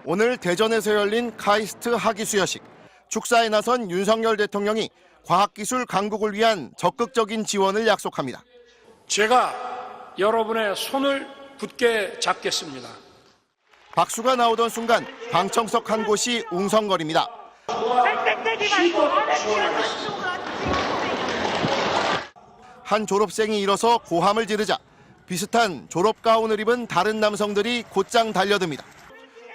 오늘 대전에서 열린 카이스트 학위 수여식. 축사에 나선 윤석열 대통령이 과학기술 강국을 위한 적극적인 지원을 약속합니다. 제가 여러분의 손을 굳게 잡겠습니다. 박수가 나오던 순간 방청석 한 곳이 웅성거립니다. 한 졸업생이 일어서 고함을 지르자 비슷한 졸업 가운을 입은 다른 남성들이 곧장 달려듭니다.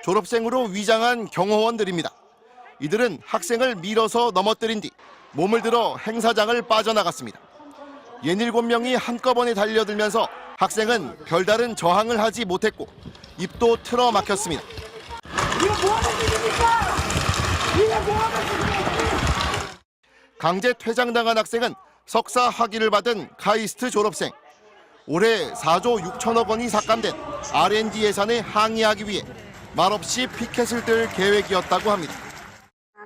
졸업생으로 위장한 경호원들입니다. 이들은 학생을 밀어서 넘어뜨린 뒤 몸을 들어 행사장을 빠져나갔습니다. 67명이 한꺼번에 달려들면서 학생은 별다른 저항을 하지 못했고 입도 틀어 막혔습니다. 강제 퇴장당한 학생은 석사 학위를 받은 카이스트 졸업생. 올해 4조 6천억 원이 삭감된 R&D 예산에 항의하기 위해 말없이 피켓을 들 계획이었다고 합니다.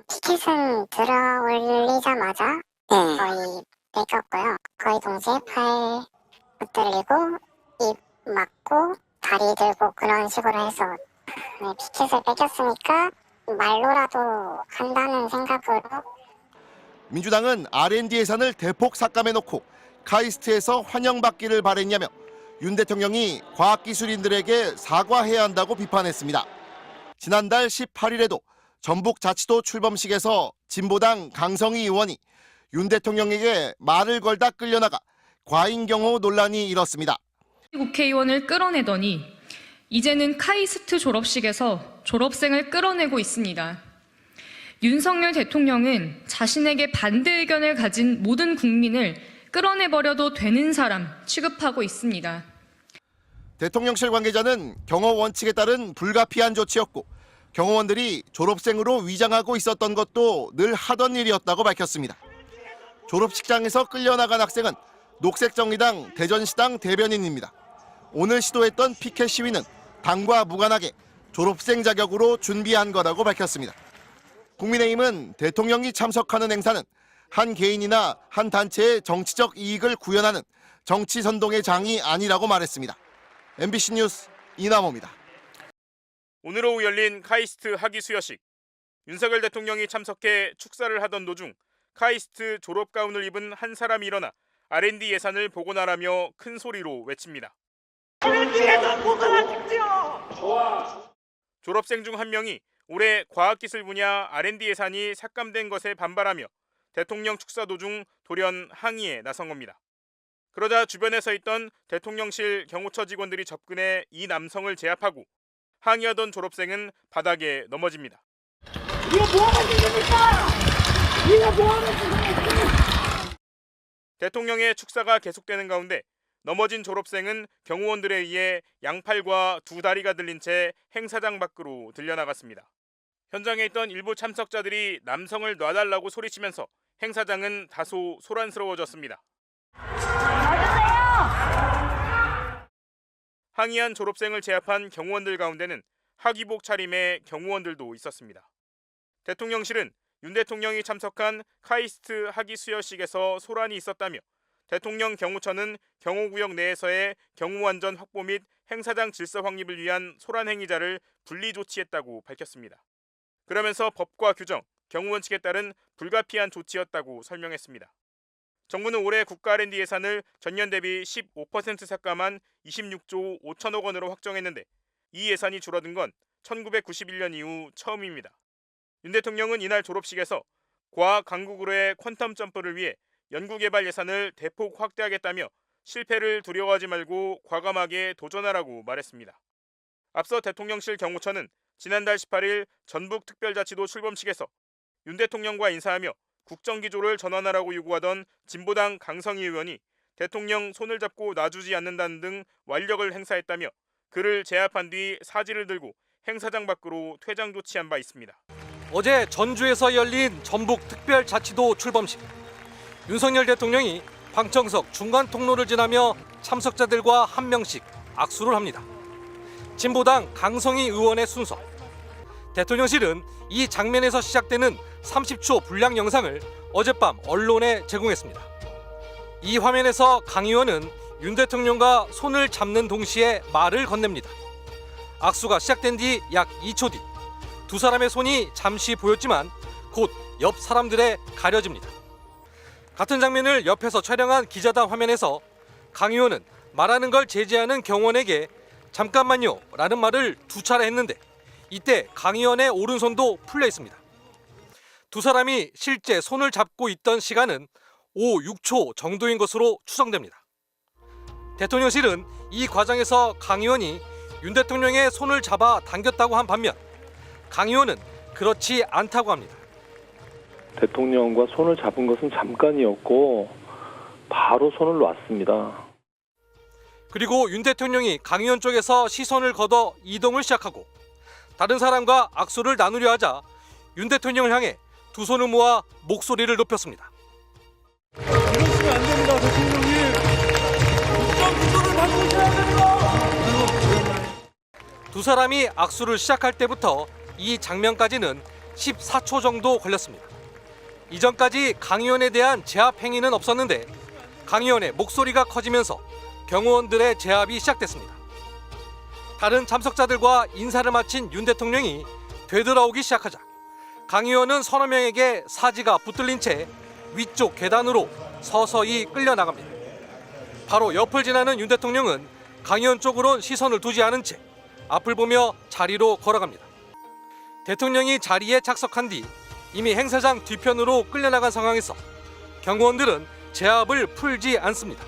피켓은 들어 올리자마자 거의 뺏겼고요. 거의 동시에 팔 붙들리고 입 막고 다리 들고 그런 식으로 해서 피켓을 뺏겼으니까 말로라도 한다는 생각으로. 민주당은 R&D 예산을 대폭 삭감해놓고 카이스트에서 환영받기를 바랬냐며 윤 대통령이 과학기술인들에게 사과해야 한다고 비판했습니다. 지난달 18일에도 전북자치도 출범식에서 진보당 강성희 의원이 윤 대통령에게 말을 걸다 끌려나가 과잉 경호 논란이 일었습니다. 국회의원을 끌어내더니 이제는 카이스트 졸업식에서 졸업생을 끌어내고 있습니다. 윤석열 대통령은 자신에게 반대 의견을 가진 모든 국민을 끌어내버려도 되는 사람 취급하고 있습니다. 대통령실 관계자는 경호 원칙에 따른 불가피한 조치였고 경호원들이 졸업생으로 위장하고 있었던 것도 늘 하던 일이었다고 밝혔습니다. 졸업식장에서 끌려나간 학생은 녹색정의당 대전시당 대변인입니다. 오늘 시도했던 피켓 시위는 당과 무관하게 졸업생 자격으로 준비한 거라고 밝혔습니다. 국민의힘은 대통령이 참석하는 행사는 한 개인이나 한 단체의 정치적 이익을 구현하는 정치 선동의 장이 아니라고 말했습니다. MBC 뉴스 이남호입니다. 오늘 오후 열린 카이스트 학위 수여식. 윤석열 대통령이 참석해 축사를 하던 도중 카이스트 졸업 가운을 입은 한 사람이 일어나 R&D 예산을 복원하라며 큰 소리로 외칩니다. R&D 예산 복원하십시오. 졸업생 중 한 명이 올해 과학기술 분야 R&D 예산이 삭감된 것에 반발하며 대통령 축사 도중 돌연 항의에 나선 겁니다. 그러자 주변에 서 있던 대통령실 경호처 직원들이 접근해 이 남성을 제압하고 항의하던 졸업생은 바닥에 넘어집니다. 이거 뭐하는 짓입니까? 이거 뭐하는 짓입니까? 대통령의 축사가 계속되는 가운데 넘어진 졸업생은 경호원들에 의해 양팔과 두 다리가 들린 채 행사장 밖으로 들려나갔습니다. 현장에 있던 일부 참석자들이 남성을 놔달라고 소리치면서 행사장은 다소 소란스러워졌습니다. 항의한 졸업생을 제압한 경호원들 가운데는 학위복 차림의 경호원들도 있었습니다. 대통령실은 윤 대통령이 참석한 카이스트 학위 수여식에서 소란이 있었다며 대통령 경호처는 경호구역 내에서의 경호안전 확보 및 행사장 질서 확립을 위한 소란 행위자를 분리 조치했다고 밝혔습니다. 그러면서 법과 규정, 경호원칙에 따른 불가피한 조치였다고 설명했습니다. 정부는 올해 국가 R&D 예산을 전년 대비 15% 삭감한 26조 5천억 원으로 확정했는데 이 예산이 줄어든 건 1991년 이후 처음입니다. 윤 대통령은 이날 졸업식에서 과학 강국으로의 퀀텀 점프를 위해 연구개발 예산을 대폭 확대하겠다며 실패를 두려워하지 말고 과감하게 도전하라고 말했습니다. 앞서 대통령실 경호처는 지난달 18일 전북특별자치도 출범식에서 윤 대통령과 인사하며 국정기조를 전환하라고 요구하던 진보당 강성희 의원이 대통령 손을 잡고 놔주지 않는다는 등 완력을 행사했다며 그를 제압한 뒤 사지를 들고 행사장 밖으로 퇴장 조치한 바 있습니다. 어제 전주에서 열린 전북특별자치도 출범식. 윤석열 대통령이 방청석 중간 통로를 지나며 참석자들과 한 명씩 악수를 합니다. 진보당 강성희 의원의 순서. 대통령실은 이 장면에서 시작되는 30초 분량 영상을 어젯밤 언론에 제공했습니다. 이 화면에서 강 의원은 윤 대통령과 손을 잡는 동시에 말을 건넵니다. 악수가 시작된 뒤 약 2초 뒤 두 사람의 손이 잠시 보였지만 곧 옆 사람들에 가려집니다. 같은 장면을 옆에서 촬영한 기자단 화면에서 강 의원은 말하는 걸 제지하는 경호원에게 잠깐만요 라는 말을 두 차례 했는데 이때 강 의원의 오른손도 풀려 있습니다. 두 사람이 실제 손을 잡고 있던 시간은 5, 6초 정도인 것으로 추정됩니다. 대통령실은 이 과정에서 강 의원이 윤 대통령의 손을 잡아 당겼다고 한 반면 강 의원은 그렇지 않다고 합니다. 대통령과 손을 잡은 것은 잠깐이었고 바로 손을 놨습니다. 그리고 윤 대통령이 강 의원 쪽에서 시선을 걷어 이동을 시작하고 다른 사람과 악수를 나누려 하자 윤 대통령을 향해 두 손을 모아 목소리를 높였습니다. 이러시면 안 됩니다, 대통령님. 국정기조를 바꾸셔야 됩니다. 두 사람이 악수를 시작할 때부터 이 장면까지는 14초 정도 걸렸습니다. 이전까지 강 의원에 대한 제압 행위는 없었는데 강 의원의 목소리가 커지면서 경호원들의 제압이 시작됐습니다. 다른 참석자들과 인사를 마친 윤 대통령이 되돌아오기 시작하자 강 의원은 서너 명에게 사지가 붙들린 채 위쪽 계단으로 서서히 끌려나갑니다. 바로 옆을 지나는 윤 대통령은 강 의원 쪽으론 시선을 두지 않은 채 앞을 보며 자리로 걸어갑니다. 대통령이 자리에 착석한 뒤 이미 행사장 뒤편으로 끌려나간 상황에서 경호원들은 제압을 풀지 않습니다.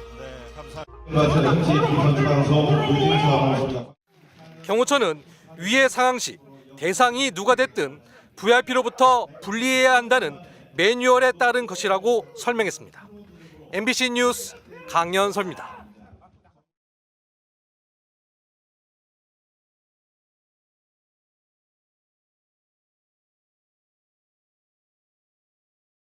경호처는 위의 상황 시 대상이 누가 됐든 VIP로부터 분리해야 한다는 매뉴얼에 따른 것이라고 설명했습니다. MBC 뉴스 강연서입니다.